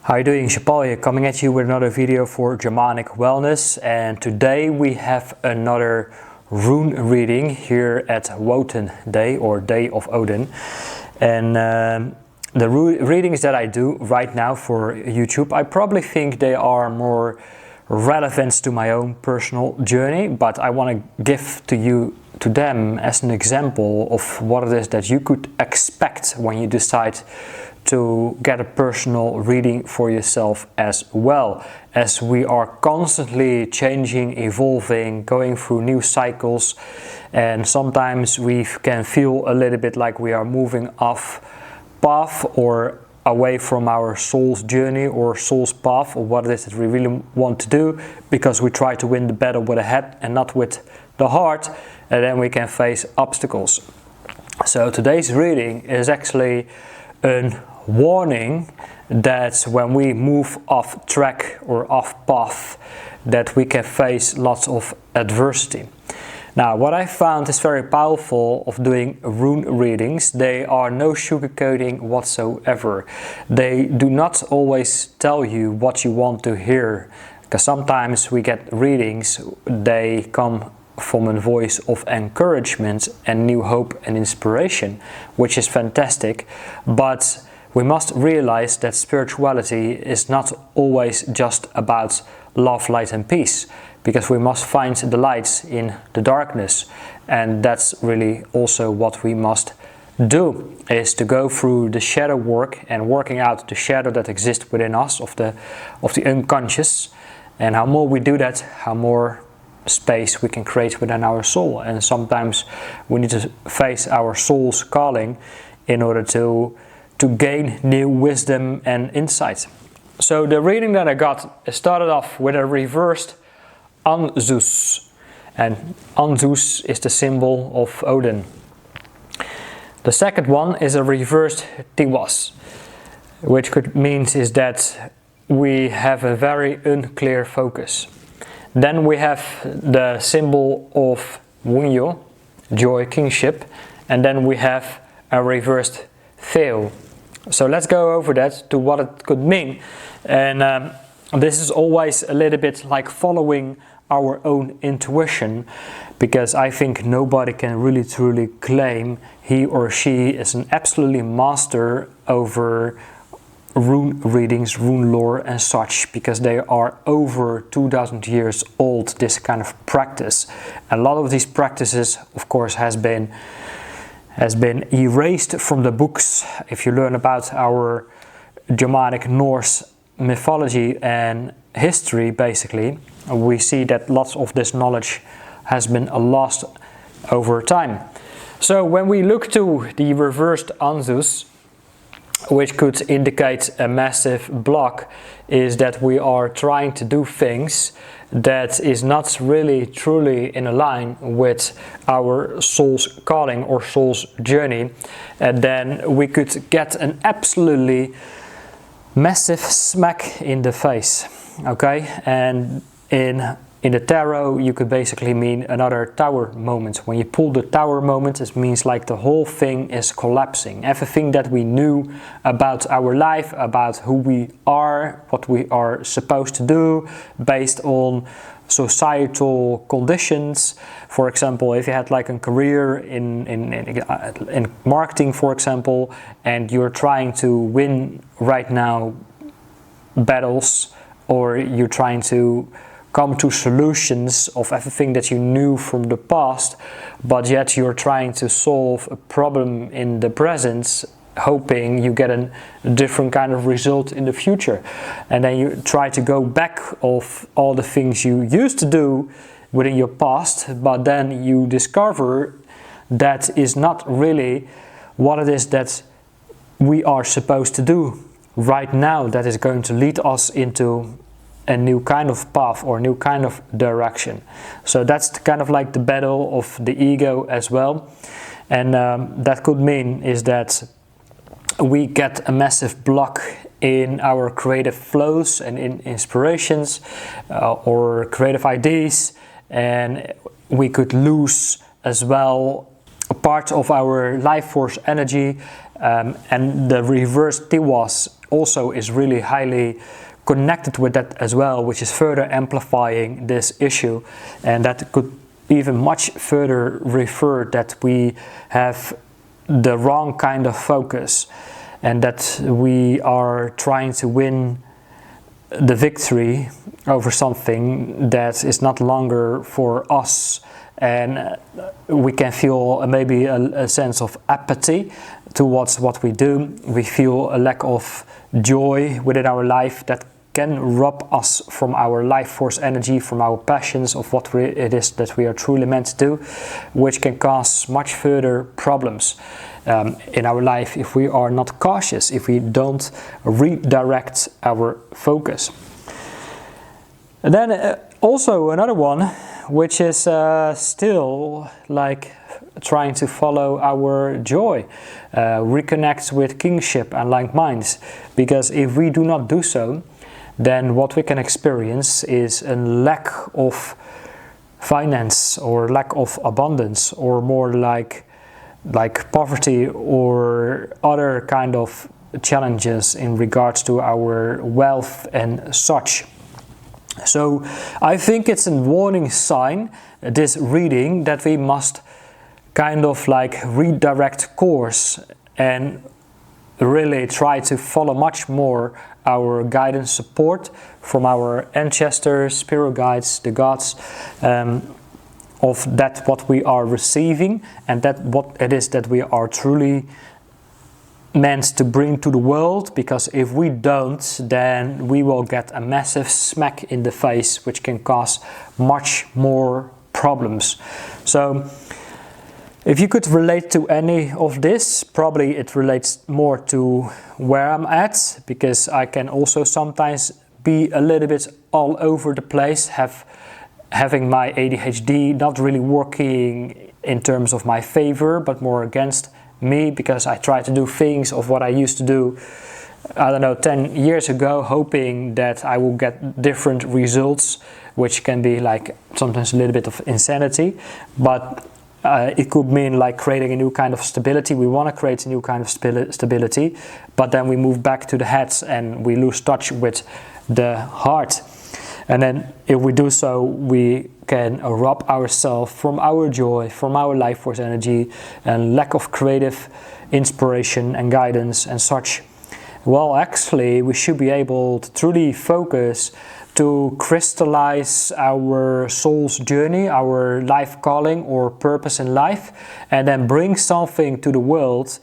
How are you doing? Chapal here, coming at you with another video for Germanic Wellness, and today we have another rune reading here at Woden Day, or Day of Odin. And the readings that I do right now for YouTube, I probably think they are more relevant to my own personal journey, but I want to give to them as an example of what it is that you could expect when you decide to get a personal reading for yourself as well, as we are constantly changing, evolving, going through new cycles, and sometimes we can feel a little bit like we are moving off path or away from our soul's journey or soul's path, or what it is that we really want to do, because we try to win the battle with the head and not with the heart, and then we can face obstacles. So today's reading is actually a warning that when we move off track or off path, that we can face lots of adversity. Now, what I found is very powerful of doing rune readings, they are no sugarcoating whatsoever. They do not always tell you what you want to hear, because sometimes we get readings, they come from a voice of encouragement and new hope and inspiration, which is fantastic, but we must realize that spirituality is not always just about love, light and peace, because we must find the lights in the darkness, and that's really also what we must do, is to go through the shadow work and working out the shadow that exists within us of the unconscious. And how more we do that, how more space we can create within our soul. And sometimes we need to face our soul's calling in order to gain new wisdom and insight. So the reading that I got started off with a reversed Anzus, and Anzus is the symbol of Odin. The second one is a reversed Tiwas, which could means is that we have a very unclear focus. Then we have the symbol of Wunyo, joy, kingship, and then we have a reversed Theo. So let's go over that to what it could mean. And this is always a little bit like following our own intuition, because I think nobody can really truly claim he or she is an absolutely master over rune readings, rune lore and such, because they are over 2000 years old, this kind of practice. A lot of these practices, of course, has been erased from the books. If you learn about our Germanic Norse mythology and history, basically, we see that lots of this knowledge has been lost over time. So when we look to the reversed Anzus, which could indicate a massive block, is that we are trying to do things that is not really truly in line with our soul's calling or soul's journey, and then we could get an absolutely massive smack in the face. Okay, and in the tarot, you could basically mean another tower moment. When you pull the tower moment, it means like the whole thing is collapsing. Everything that we knew about our life, about who we are, what we are supposed to do, based on societal conditions. For example, if you had like a career in marketing, for example, and you're trying to win right now battles, or you're trying to come to solutions of everything that you knew from the past, but yet you're trying to solve a problem in the present, hoping you get a different kind of result in the future. And then you try to go back of all the things you used to do within your past, but then you discover that is not really what it is that we are supposed to do right now, that is going to lead us into a new kind of path or new kind of direction. So that's kind of like the battle of the ego as well. And that could mean is that we get a massive block in our creative flows and in inspirations or creative ideas, and we could lose as well a part of our life force energy And the reverse tiwas also is really highly connected with that as well, which is further amplifying this issue, and that could even much further refer that we have the wrong kind of focus and that we are trying to win the victory over something that is not longer for us, and we can feel maybe a sense of apathy towards what we do. We feel a lack of joy within our life that can rob us from our life force energy, from our passions of what it is that we are truly meant to do, which can cause much further problems in our life if we are not cautious, if we don't redirect our focus. And then also another one, which is still like trying to follow our joy, reconnect with kingship and like minds, because if we do not do so, then what we can experience is a lack of finance or lack of abundance, or more like poverty or other kind of challenges in regards to our wealth and such. So I think it's a warning sign, this reading, that we must kind of like redirect course and really try to follow much more our guidance support from our ancestors, spirit guides, the gods, of that what we are receiving, and that what it is that we are truly meant to bring to the world, because if we don't, then we will get a massive smack in the face, which can cause much more problems. So if you could relate to any of this, probably it relates more to where I'm at, because I can also sometimes be a little bit all over the place, having my ADHD not really working in terms of my favor, but more against me, because I try to do things of what I used to do, I don't know, 10 years ago, hoping that I will get different results, which can be like sometimes a little bit of insanity, but it could mean like creating a new kind of stability. We want to create a new kind of stability, but then we move back to the heads and we lose touch with the heart. And then if we do so, we can rob ourselves from our joy, from our life force energy, and lack of creative inspiration and guidance and such. Well, actually, we should be able to truly focus to crystallize our soul's journey, our life calling or purpose in life, and then bring something to the world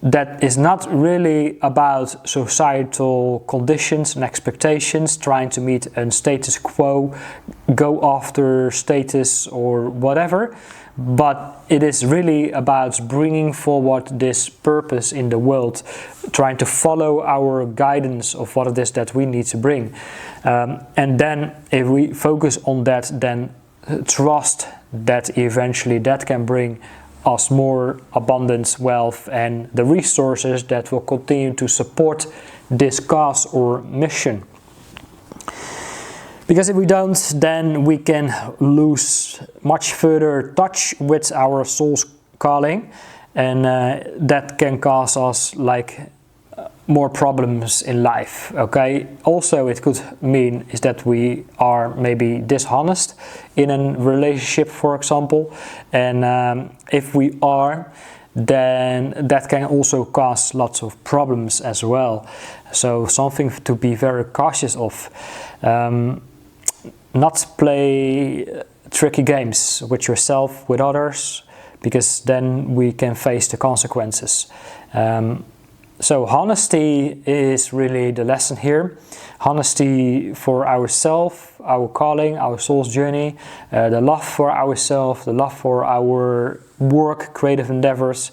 that is not really about societal conditions and expectations, trying to meet a status quo, go after status or whatever, but it is really about bringing forward this purpose in the world, trying to follow our guidance of what it is that we need to bring. And then if we focus on that, then trust that eventually that can bring us more abundance, wealth, and the resources that will continue to support this cause or mission. Because if we don't, then we can lose much further touch with our soul's calling, and that can cause us like more problems in life. Okay, also it could mean is that we are maybe dishonest in a relationship, for example, and if we are, then that can also cause lots of problems as well. So something to be very cautious of. Not play tricky games with yourself, with others, because then we can face the consequences. So honesty is really the lesson here. Honesty for ourselves, our calling, our soul's journey, the love for ourselves, the love for our work, creative endeavors,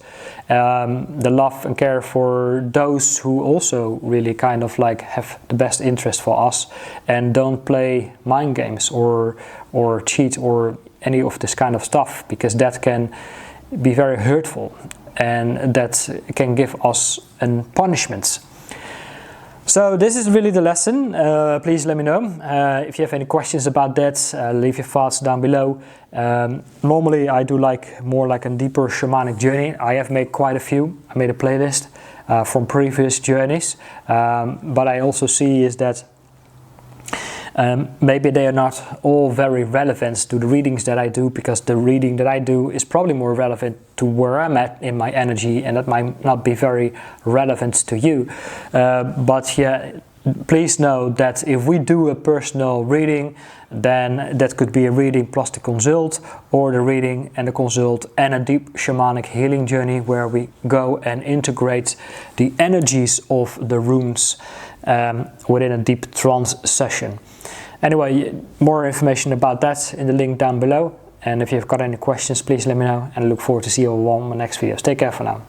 the love and care for those who also really kind of like have the best interest for us, and don't play mind games or cheat or any of this kind of stuff, because that can be very hurtful and that can give us punishments. So this is really the lesson. Please let me know if you have any questions about that. Leave your thoughts down below. Normally I do more like a deeper shamanic journey. I have made quite a few. I made a playlist from previous journeys, but I also see is that maybe they are not all very relevant to the readings that I do, because the reading that I do is probably more relevant to where I'm at in my energy, and that might not be very relevant to you. But yeah, please know that if we do a personal reading, then that could be a reading plus the consult, or the reading and the consult and a deep shamanic healing journey where we go and integrate the energies of the runes within a deep trance session. Anyway, more information about that in the link down below. And if you've got any questions, please let me know, and I look forward to see you all on my next videos. Take care for now.